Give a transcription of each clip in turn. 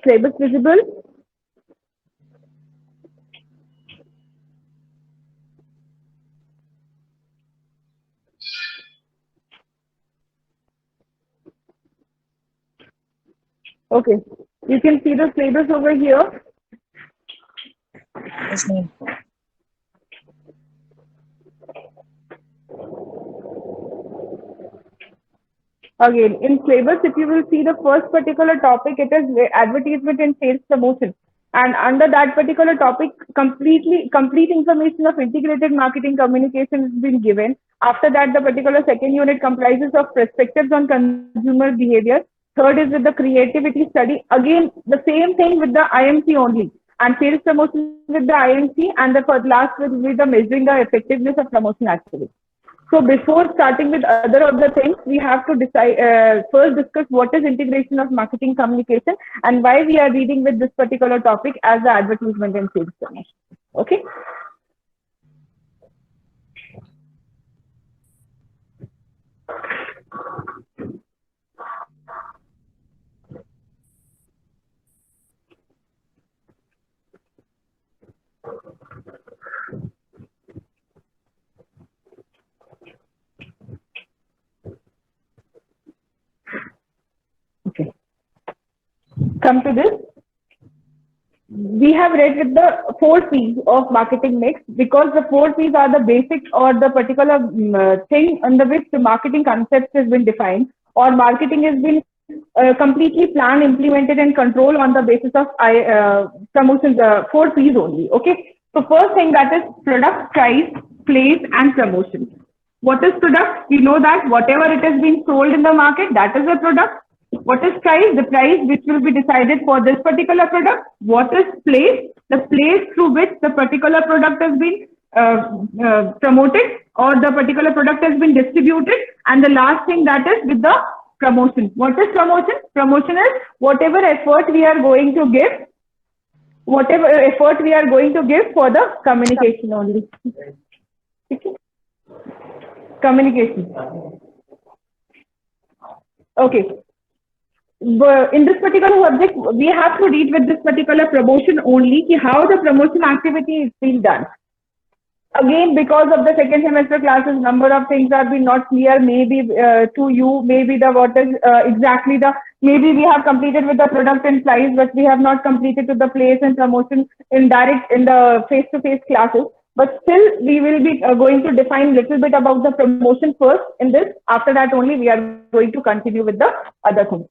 syllabus visible? Okay, you can see the syllabus over here. Yes, ma'am. Again, in syllabus, if you will see the first particular topic, it is advertisement and sales promotion. And under that particular topic, complete information of integrated marketing communication has been given. After that, the particular second unit comprises of perspectives on consumer behavior. Third is with the creativity study. Again, the same thing with the IMC only. And sales promotion with the IMC, and the last will be the measuring the effectiveness of promotion activity. So before starting with other of the things, we have to decide, first discuss what is integration of marketing communication and why we are reading with this particular topic as the advertisement and sales promotion. Okay. Okay. Come to this. We have read with the 4 P's of marketing mix, because the 4 P's are the basics or the particular thing under which the marketing concept has been defined, or marketing has been completely planned, implemented, and controlled on the basis of promotions, 4 P's only. Okay. So first thing, that is product, price, place, and promotion. What is product? We know that whatever it is being sold in the market, that is a product. What is price? The price which will be decided for this particular product. What is place? The place through which the particular product has been promoted, or the particular product has been distributed. And the last thing, that is with the promotion. What is promotion? Promotion is whatever effort we are going to give, whatever effort we are going to give for the communication only. Okay. Communication. Okay. In this particular subject, we have to read with this particular promotion only, how the promotion activity is being done. Again, because of the second semester classes, number of things are being not clear, maybe to you, maybe the what is exactly the, maybe we have completed with the product and price, but we have not completed with the place and promotion in the face-to-face classes. But still, we will be going to define little bit about the promotion first in this. After that only, we are going to continue with the other things.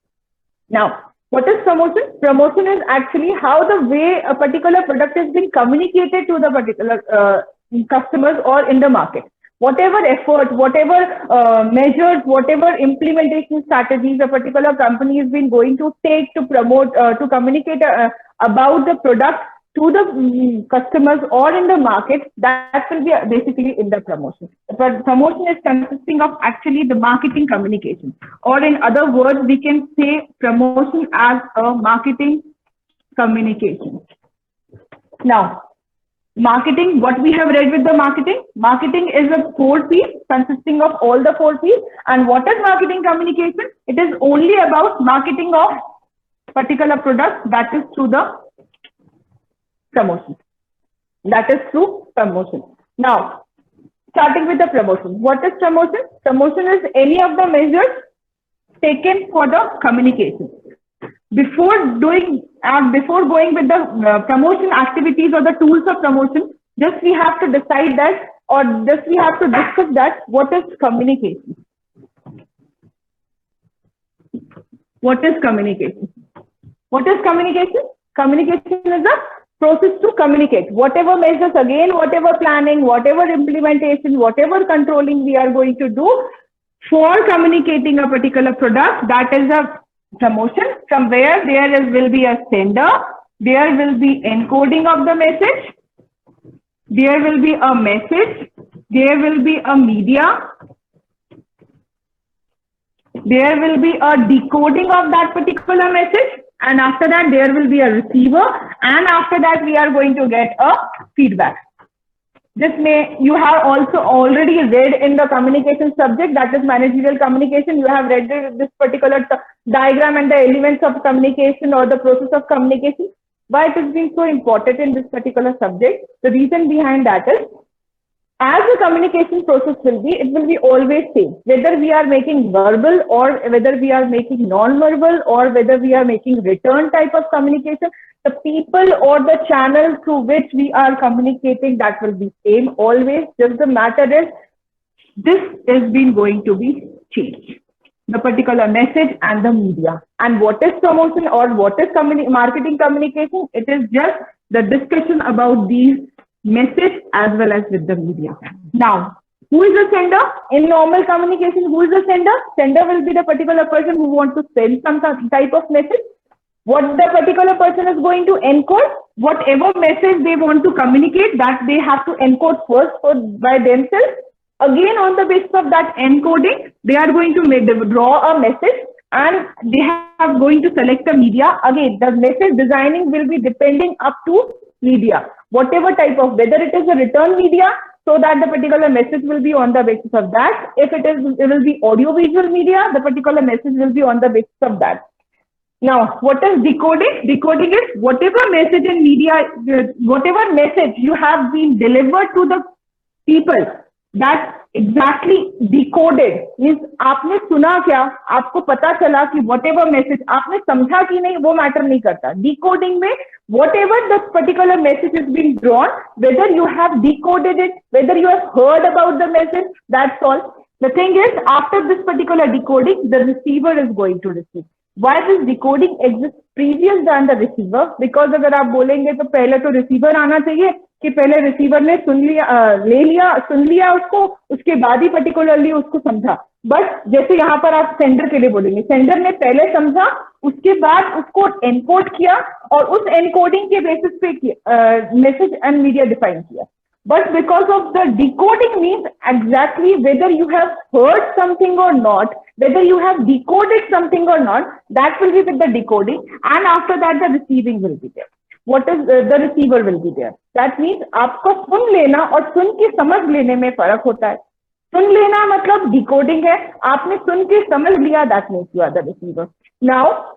Now, what is promotion? Promotion is actually how the way a particular product is being communicated to the particular customers or in the market. Whatever effort, whatever measures, whatever implementation strategies a particular company has been going to take to promote, to communicate about the product to the customers or in the market, that will be basically in the promotion. But promotion is consisting of actually the marketing communication, or in other words, we can say promotion as a marketing communication. Now, marketing, what we have read with the marketing? Marketing is a 4 P's consisting of all the 4 P's. And what is marketing communication? It is only about marketing of particular product, that is through the promotion. That is through promotion. Now, starting with the promotion. What is promotion? Promotion is any of the measures taken for the communication. Before going with the promotion activities or the tools of promotion, just we have to decide that, or just we have to discuss that, what is communication? What is communication? What is communication? Communication is a process to communicate. Whatever measures, again, whatever planning, whatever implementation, whatever controlling we are going to do for communicating a particular product, that is a promotion, from where there will be a sender, there will be encoding of the message, there will be a message, there will be a media, there will be a decoding of that particular message, and after that there will be a receiver, and after that we are going to get a feedback. जिसमें you have also already read in the communication subject, that is managerial communication, you have read this particular diagram and the elements of communication or the process of communication. Why it is being so important in this particular subject? The reason behind that is, as the communication process will be, it will be always same. Whether we are making verbal or whether we are making non-verbal or whether we are making return type of communication, the people or the channel through which we are communicating, that will be same always. Just the matter is, this is been going to be changed. The particular message and the media. And what is promotion or what is marketing communication? It is just the discussion about these message as well as with the media. Now, who is the sender? In normal communication, who is the sender? Sender will be the particular person who wants to send some type of message. What the particular person is going to encode, whatever message they want to communicate, that they have to encode first by themselves. Again, on the basis of that encoding, they are going to draw a message and they are going to select the media. Again, the message designing will be depending up to media. Whatever type of, whether it is a return media, so that the particular message will be on the basis of that. If it will be audio-visual media, the particular message will be on the basis of that. Now, what is decoding? Decoding is whatever message in media, whatever message you have been delivered to the people, that exactly decoded means आपने सुना क्या, आपको पता चला कि whatever message आपने समझा कि नहीं, वो मैटर नहीं करता. Decoding में whatever the particular message is being drawn, whether you have decoded it, whether you have heard about the message, that's all. The thing is, after this particular decoding, the receiver is going to receive. Why this decoding exists previous than the receiver? Because अगर आप बोलेंगे तो पहले तो receiver आना चाहिए कि पहले receiver ने सुन लिया उसको, उसके बाद ही particularly उसको समझा. बट जैसे यहाँ पर आप sender के लिए बोलेंगे, sender ने पहले समझा, उसके बाद उसको encode किया और उस encoding के basis पे message and media define किया. But because of the decoding means exactly whether you have heard something or not, whether you have decoded something or not, that will be with the decoding, and after that the receiving will be there. What is the receiver will be there. That means आपको सुन लेना और सुन के समझ लेने में फर्क होता है. सुन लेना मतलब decoding है, आपने सुन के समझ लिया, that means you are the receiver. Now,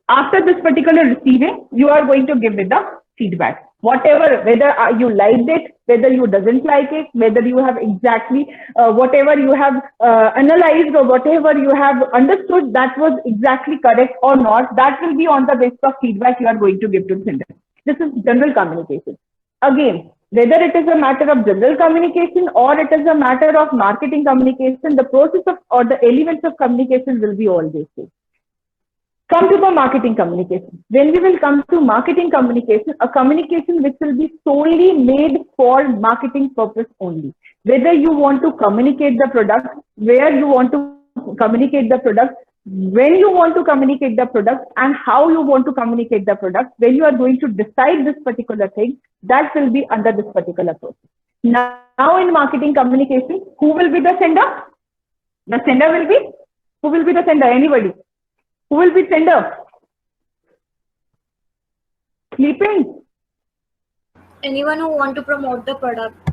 after this particular receiving, you are going to give it the feedback. Whatever, whether you liked it, whether you doesn't like it, whether you have exactly whatever you have analyzed or whatever you have understood, that was exactly correct or not, that will be on the basis of feedback you are going to give to the sender. This is general communication. Again, whether it is a matter of general communication or it is a matter of marketing communication, the process of or the elements of communication will be always same. Come to the marketing communication. When we will come to marketing communication, a communication which will be solely made for marketing purpose only. Whether you want to communicate the product, where you want to communicate the product, when you want to communicate the product, and how you want to communicate the product, when you are going to decide this particular thing, that will be under this particular process. Now in marketing communication, who will be the sender? The sender will be, who will be the sender? Anybody? Who will be sender? Sleeping? Anyone who want to promote the product.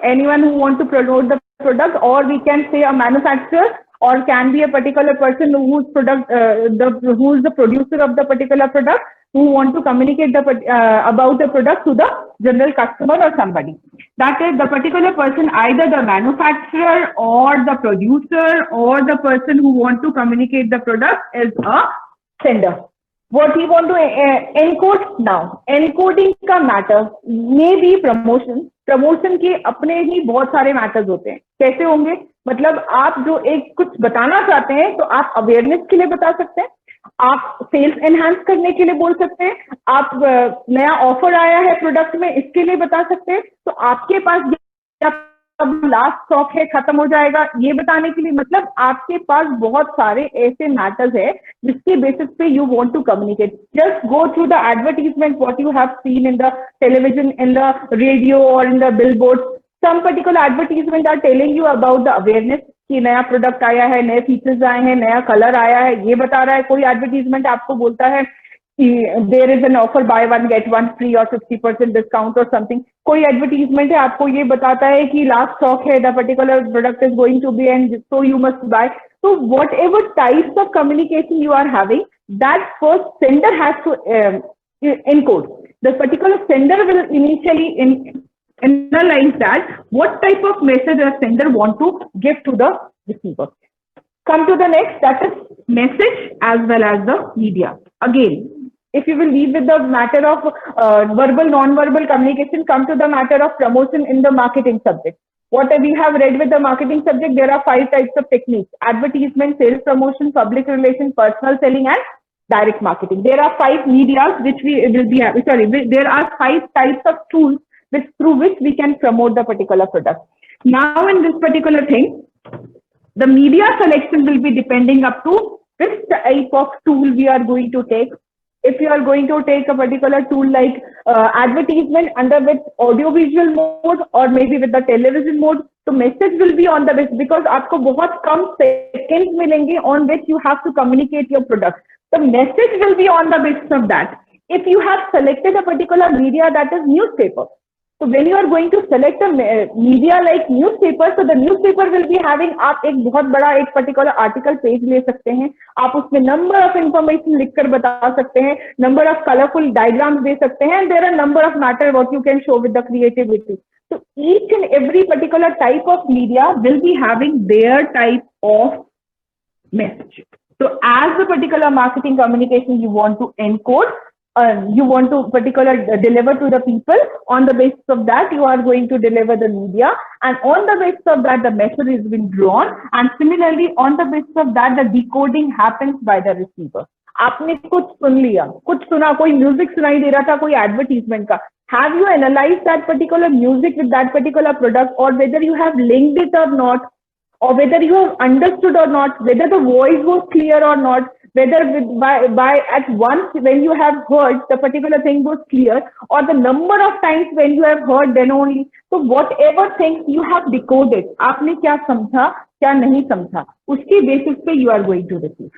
Anyone who want to promote the product, or we can say a manufacturer, or can be a particular person whose product, who is the producer of the particular product, who want to communicate the about the product to the general customer or somebody. That is the particular person, either the manufacturer or the producer or the person who want to communicate the product is a sender. What he want to encode now, encoding का matter may be promotion. Promotion के अपने ही बहुत सारे matters होते हैं. कैसे होंगे? मतलब आप जो एक कुछ बताना चाहते हैं तो आप अवेयरनेस के लिए बता सकते हैं, आप सेल्स एनहांस करने के लिए बोल सकते हैं, आप नया ऑफर आया है प्रोडक्ट में इसके लिए बता सकते हैं, तो आपके पास अब लास्ट स्टॉक है खत्म हो जाएगा ये बताने के लिए. मतलब आपके पास बहुत सारे ऐसे मैटर्स है जिसके बेसिस पे you want to communicate. Just go through the advertisement what you have seen in the television, in the radio और in the billboard. Some particular advertisement are telling you about the awareness कि नया product आया है, नए features आए हैं, नया colour आया है, ये बता रहा है. कोई एडवर्टीजमेंट आपको बोलता है there is an offer buy one get one free और 50% डिस्काउंट और समथिंग. कोई एडवर्टीजमेंट है आपको ये बताता है कि लास्ट स्टॉक है, the particular product is going to be end so you must buy. So whatever types of communication you are having, that first sender has to encode. The particular sender will initially analyze that what type of message the sender want to give to the receiver. Come to the next, that is message as well as the media. Again, if you will leave with the matter of verbal, non-verbal communication, come to the matter of promotion in the marketing subject. What we have read with the marketing subject, there are 5 types of techniques: advertisement, sales promotion, public relations, personal selling, and direct marketing. There are 5 medias which we will be, there are 5 types of tools through which we can promote the particular product. Now in this particular thing, the media selection will be depending up to which type of tool we are going to take. If you are going to take a particular tool like advertisement under with audio-visual mode or maybe with the television mode, so message will be on the base because आपको बहुत कम seconds मिलेंगे on which you have to communicate your product. The message will be on the basis of that. If you have selected a particular media that is newspaper, so when you are going to select a media like newspaper, so the newspaper will be having, आप एक बहुत बड़ा एक particular article page ले सकते हैं, आप उसमें number of information लिखकर बता सकते हैं, number of colorful diagrams दे सकते हैं, and there are number of matter what you can show with the creativity. So each and every particular type of media will be having their type of message. So as the particular marketing communication you want to encode, you want to particularly deliver to the people, on the basis of that you are going to deliver the media, and on the basis of that the message is being drawn, and similarly on the basis of that the decoding happens by the receiver. आपने कुछ सुन लिया, कुछ सुना, कोई music सुनाई दे रहा था कोई एडवर्टीजमेंट का, have you analyzed that particular music with that particular product, or whether you have linked it or not, or whether you have understood or not, whether the voice was clear or not, whether by at once when you have heard the particular thing was clear, or the number of times when you have heard then only. So whatever things you have decoded, आपने क्या समझा क्या नहीं समझा, उसकी basis पे you are going to receive.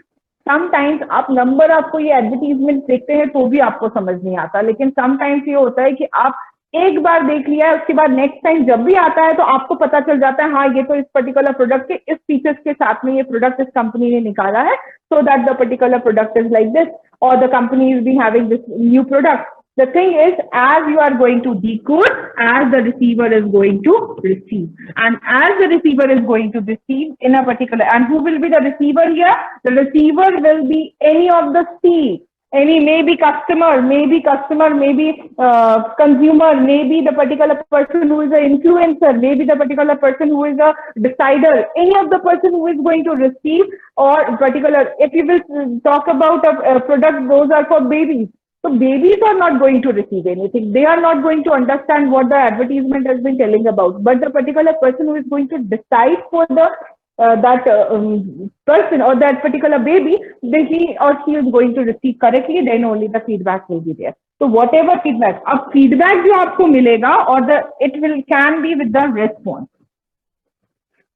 Sometimes आप number आपको ये एडवर्टीजमेंट देखते हैं तो भी आपको समझ नहीं आता, लेकिन समटाइम्स ये होता है कि आप एक बार देख लिया है, उसके बाद नेक्स्ट टाइम जब भी आता है तो आपको पता चल जाता है हाँ ये तो इस पर्टिकुलर प्रोडक्ट के इस फीचर्स के साथ में ये प्रोडक्ट इस कंपनी ने निकाला है, so that the particular product is like this, or the company is being having this new product. The thing is, as you are going to decode, as the receiver is going to receive, and as the receiver is going to receive in a particular, and who will be the receiver here? The receiver will be any of the C. Any maybe customer, maybe consumer, maybe the particular person who is an influencer, maybe the particular person who is a decider, any of the person who is going to receive, or particular, if you will talk about a product, those are for babies. So babies are not going to receive anything. They are not going to understand what the advertisement has been telling about. But the particular person who is going to decide for the person or that particular baby, he or she is going to receive correctly, then only the feedback will be there. So whatever feedback, अब feedback जो आपको मिलेगा, or can be with the response.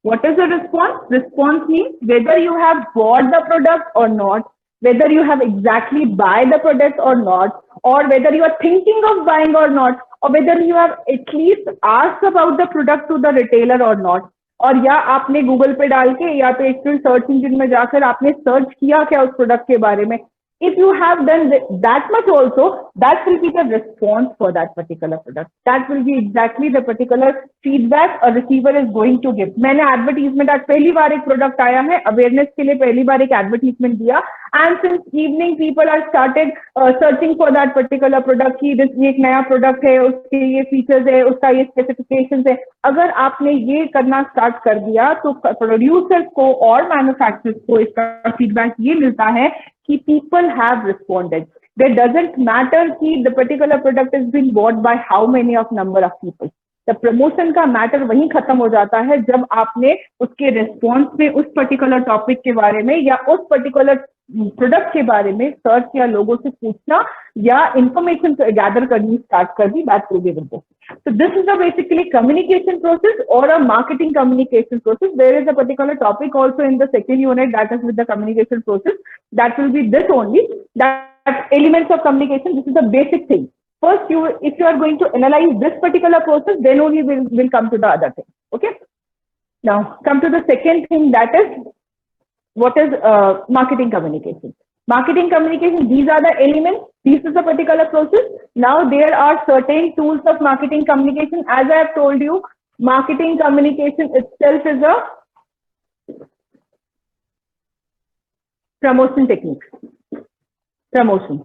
What is the response? Response means whether you have bought the product or not, whether you have exactly buy the product or not, or whether you are thinking of buying or not, or whether you have at least asked about the product to the retailer or not, और या आपने Google पे डाल के या तो एक search engine में जाकर आपने सर्च किया क्या उस प्रोडक्ट के बारे में. If you have done that much also, that will be the response for that particular product. That will be exactly the particular feedback a receiver is going to give. मैंने advertisement आज पहली बार एक product आया है, awareness के लिए पहली बार एक advertisement दिया, and since evening people are started searching for that particular product कि ये एक नया product है, उसके ये features है, उसका ये specifications है. अगर आपने ये करना start कर दिया तो producers को और manufacturers को इसका feedback ये मिलता है कि people have responded. That doesn't matter कि the particular product has been bought by how many of number of people. The promotion का मैटर वहीं खत्म हो जाता है जब आपने उसके रिस्पॉन्स में उस पर्टिकुलर टॉपिक के बारे में या उस पर्टिकुलर प्रोडक्ट के बारे में सर्च या लोगों से पूछना या इंफॉर्मेशन गैदर करनी स्टार्ट कर दी. That will be with this. So this is the basically communication process or a marketing communication process. There is a particular topic also in the second unit that is with the communication process. That will be this only, that elements of communication. This is the basic thing. First, if you are going to analyze this particular process, then only we'll come to the other thing. Okay. Now, come to the second thing, that is what is marketing communication. Marketing communication, these are the elements. This is a particular process. Now, there are certain tools of marketing communication. As I have told you, marketing communication itself is a promotion technique. Promotion.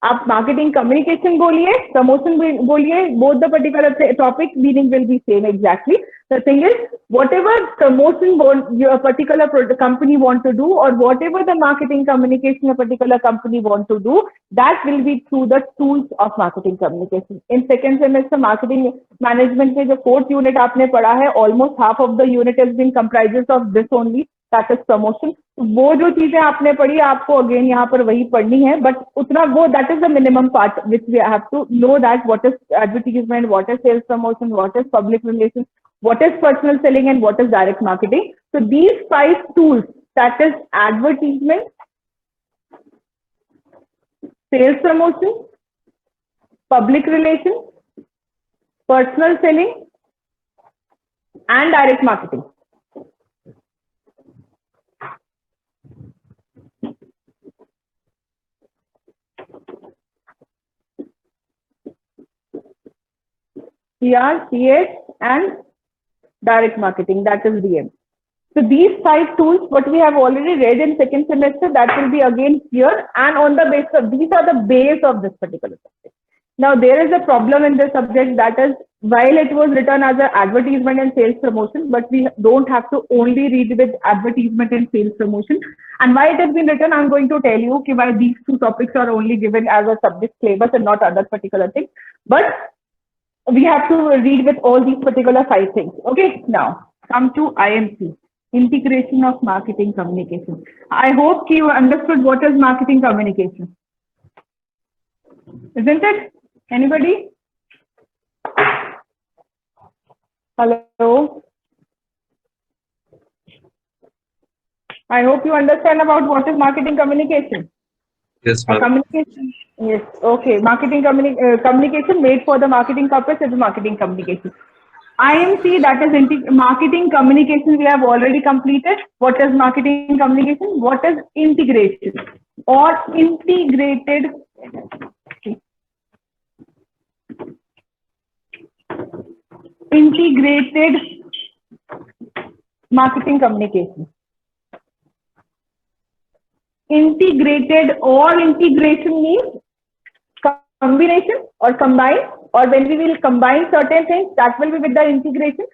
आप marketing communication बोलिए, promotion बोलिए, both the particular topic meaning will be same exactly. The thing is, whatever promotion your particular company want to do, or whatever the marketing communication a particular company want to do, that will be through the tools of marketing communication. In second semester marketing management में जो 4th unit आपने पढ़ा है, almost half of the unit has been comprises of this only, that is promotion. वो जो चीजें आपने पढ़ी आपको अगेन यहाँ पर वही पढ़नी है, बट उतना वो that is the minimum part which we have to know, that what is advertisement, what is sales promotion, what is public relations, what is personal selling, and what is direct marketing. So these 5 tools, that is advertisement, sales promotion, public relations, personal selling, and direct marketing. PR, CS, and direct marketing, that is DM. So these 5 tools, what we have already read in second semester, that will be again here, and on the basis of these are the base of this particular subject. Now there is a problem in this subject, that is, while it was written as an advertisement and sales promotion, but we don't have to only read with advertisement and sales promotion. And why it has been written, I'm going to tell you why these 2 topics are only given as a subject syllabus and not other particular things. But we have to read with all these particular 5 things. Okay, now come to IMC, integration of marketing communication. I hope you understood what is marketing communication. Isn't it? Anybody? Hello? I hope you understand about what is marketing communication. Yes, ma'am. Communication. Yes. Okay. Marketing communication made for the marketing purpose is marketing communication. IMC, that is marketing communication, we have already completed. What is marketing communication? What is integration or integrated? Integrated marketing communication. Integrated or integration means combination or combine, or when we will combine certain things, that will be with the integration.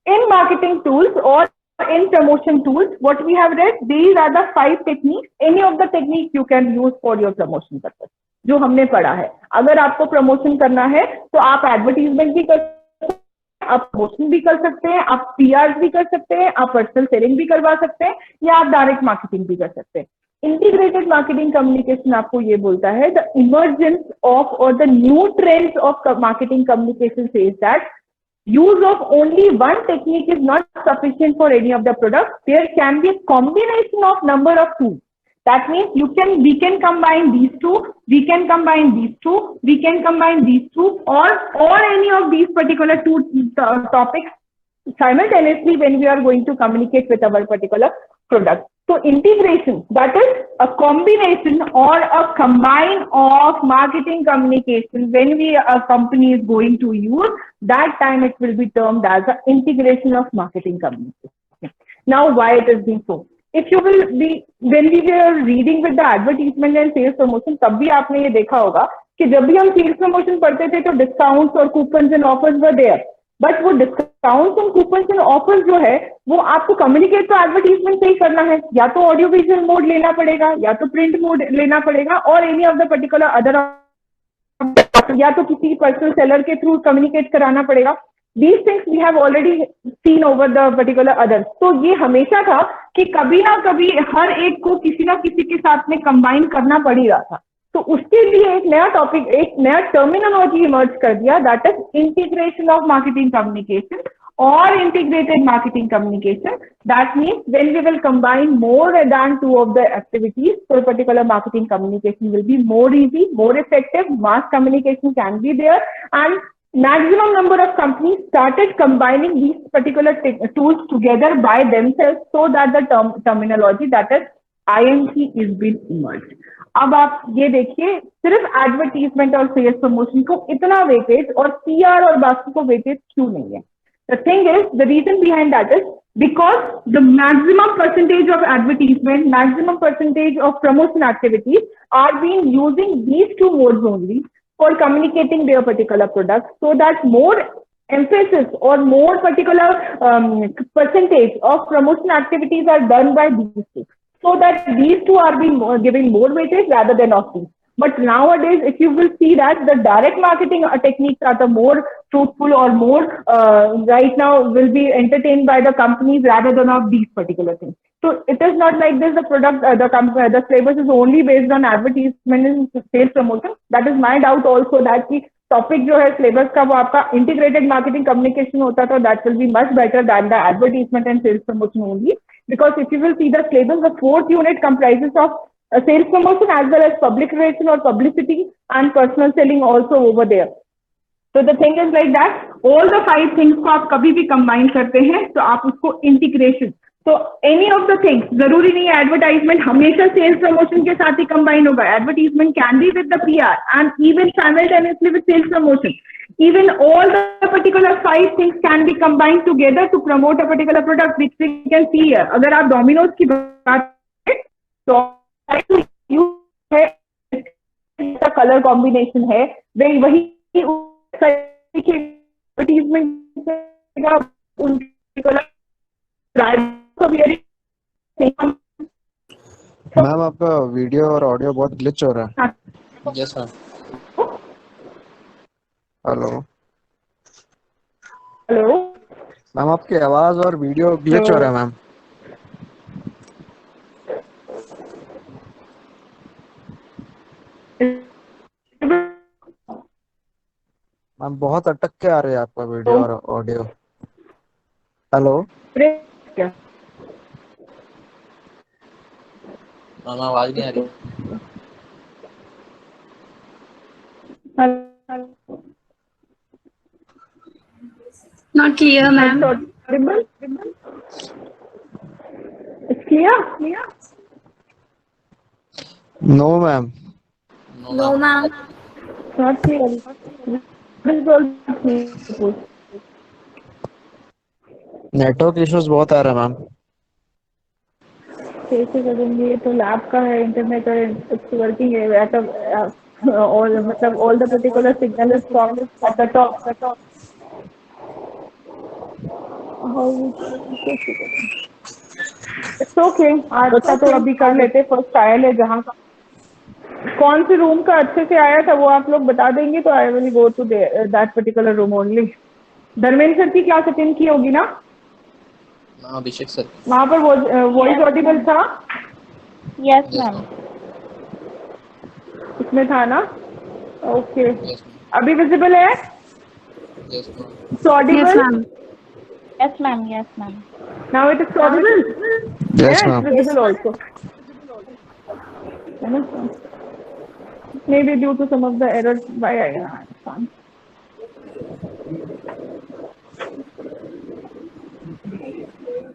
In marketing tools or in promotion tools, what we have read, these are the 5 techniques. Any of the techniques you can use for your promotion purpose. जो हमने पढ़ा है, अगर आपको promotion करना है तो आप एडवर्टीजमेंट भी कर सकते हैं, आप प्रमोशन भी कर सकते हैं, आप पीआर भी कर सकते हैं, आप पर्सनल सेलिंग भी करवा सकते हैं, या आप डायरेक्ट मार्केटिंग भी कर सकते हैं. इंटीग्रेटेड मार्केटिंग कम्युनिकेशन आपको ये बोलता है, द इमर्जेंस ऑफ और the new trends of marketing communication says that use of only one technique is not sufficient for any of the products. There can be a combination of number of tools. That means we can combine these two, we can combine these two, we can combine these two, or any of these particular 2 topics simultaneously when we are going to communicate with our particular product. So integration, that is a combination or a combine of marketing communication. When a company is going to use, that time it will be termed as the integration of marketing communication. Now, why it has been so? If you will be, when we were reading with the advertisement and sales promotion, तब भी आपने ये देखा होगा कि जब भी हम sales promotion पढ़ते थे तो discounts और coupons and offers were there. But वो डिस्काउंट्स और कूपन्स एंड ऑफर्स जो है वो आपको कम्युनिकेट तो एडवर्टीजमेंट से ही करना है, या तो ऑडियो विजुअल मोड लेना पड़ेगा, या तो प्रिंट मोड लेना पड़ेगा, और any of the particular other, या तो किसी पर्सनल सेलर के थ्रू कम्युनिकेट कराना पड़ेगा. These things we have already seen over the particular others. तो ये हमेशा था कि कभी ना कभी हर एक को किसी ना किसी के साथ में कंबाइन करना पड़ ही रहा था. तो उसके लिए एक नया टॉपिक, एक नया टर्मिनोलॉजी इमर्ज कर दिया, that is integration of marketing communication or integrated marketing communication. That means when we will combine more than two of the activities, so particular marketing communication will be more easy, more effective, mass communication can be there, and maximum number of companies started combining these particular tools together by themselves, so that the terminology, that is IMC, is being emerged. अब आप ये देखिए, सिर्फ advertisement और sales promotion को इतना weightage और PR और बाकी को वेटेज क्यों नहीं है? The thing is, the reason behind that is because the maximum percentage of advertisement, maximum percentage of promotion activities are being using these two modes only for communicating their particular products, so that more emphasis or more particular percentage of promotion activities are done by these two, so that these two are being giving more weightage rather than of these. But nowadays, if you will see that the direct marketing techniques are the more fruitful or more right now will be entertained by the companies rather than of these particular things. So it is not like this. The product, the syllabus is only based on advertisement and sales promotion. That is my doubt also, that the topic जो है syllabus का वो आपका integrated marketing communication होता था, that will be much better than the advertisement and sales promotion only. Because if you will see the syllabus, the fourth unit comprises of sales promotion as well as public relation or publicity and personal selling also over there. So the thing is like that, all the 5 things को आप कभी भी combine करते हैं तो आप उसको integration. So any of the things, जरूरी नहीं है advertisement हमेशा sales promotion के साथ ही combine होगा. Advertisement can be with the PR and even simultaneously with sales promotion. Even all the particular 5 things can be combined together to promote a particular product, which we can see here. अगर आप Domino's की बात करें तो colour combination है, वही ma'am आपका video और ऑडियो बहुत ग्लिच हो रहा है। Yes ma'am. Hello hello ma'am, आपकी आवाज और वीडियो ग्लिच हो रहा है मैम। मैम बहुत अटक के आ रही है आपका वीडियो और ऑडियो। हेलो मैम आवाज नहीं आ रही। Not clear, ma'am. It's clear? No ma'am. No, ma'am. Not clear. Network issues बहुत आ रहा है मैम। कैसे करेंगे? तो लैब का है, इंटरनेट है, इट्स वर्किंग है एट ऑल, मतलब all the particular signal is from at the top. It's okay, आज का तो अभी कर लेते। फर्स्ट ट्रायल है, जहाँ का कौन से रूम का अच्छे से आया था वो आप लोग बता देंगे तो I will go to that particular room only. Dharmendra sir की क्लास अटेंड की होगी ना? अभिषेक सर वहाँ पर वॉइस ऑडिबल था? Yes ma'am. इसमें था ना? ओके, अभी विजिबल है? Yes ma'am. It's audible? Yes ma'am, yes ma'am. Now it is audible? Yes ma'am. Visible also. Maybe due to some of the errors by I can't.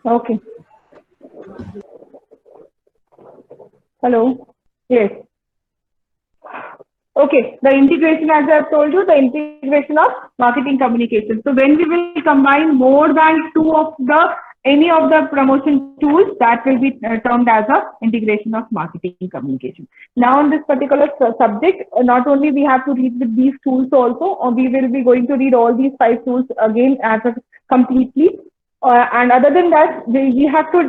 Okay. Hello. Yes. Okay, the integration, as I have told you, the integration of marketing communication. So when we will combine more than any of the promotion tools, that will be termed as a integration of marketing communication. Now in this particular subject, not only we have to read with these tools also, we will be going to read all these 5 tools again as a completely. And other than that, we have to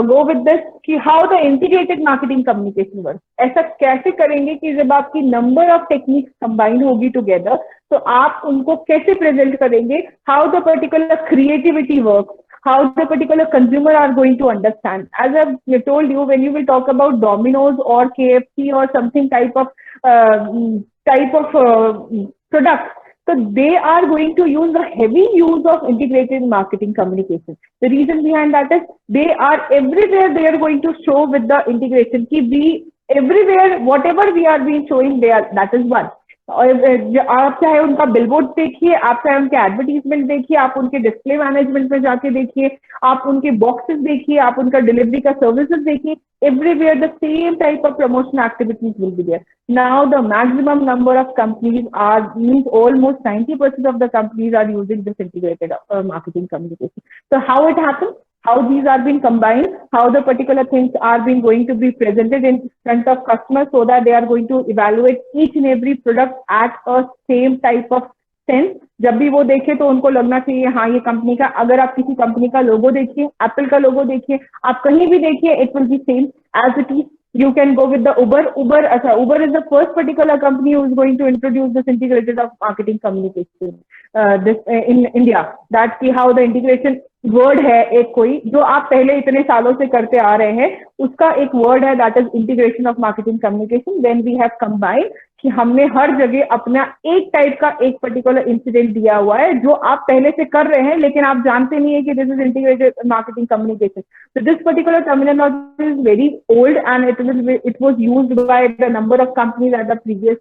go with this कि how the integrated marketing communication works. ऐसा कैसे करेंगे कि जब आपकी number of techniques combine होगी together, तो आप उनको कैसे present करेंगे? How the particular creativity works, how the particular consumer are going to understand. As I've told you, when you will talk about Domino's or KFC or something type of product, So they are going to use the heavy use of integrated marketing communication. The reason behind that is they are everywhere. They are going to show with the integration. Ki we everywhere, whatever we are being showing there, that is one. और आप चाहे उनका billboard देखिए, आप चाहे उनके advertisement देखिए, आप उनके डिस्प्ले मैनेजमेंट में जाके देखिए, आप उनके बॉक्सेस देखिए, आप उनका डिलीवरी का सर्विसेज देखिए, everywhere the same type of promotion activities will be there. Now the maximum number of companies are, means almost 90% of the companies are using this integrated marketing communication. So how it happens? How these are being combined, how the particular things are being going to be presented in front of customers so that they are going to evaluate each and every product at a same type of sense. जब भी वो देखे तो उनको लगना चाहिए हाँ ये कंपनी का, अगर आप किसी कंपनी का लोगो देखिए, एप्पल का लोगो देखिए, आप कहीं भी देखिए, it will be same as it is. You can go with the Uber. Uber is the first particular company who is going to introduce this integrated of marketing communication in India. That की how the integration word है एक कोई जो आप पहले इतने सालों से करते आ रहे हैं, उसका एक word है that is integration of marketing communication. Then we have combined कि हमने हर जगह अपना एक टाइप का एक पर्टिकुलर इंसिडेंट दिया हुआ है जो आप पहले से कर रहे हैं लेकिन आप जानते नहीं है कि this is integrated marketing communication. So this particular terminology is very old and it was used by the number of companies at the previous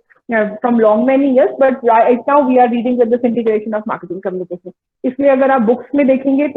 from long many years, but right now we are reading with this integration of marketing communication. इसलिए अगर आप books में देखेंगे तो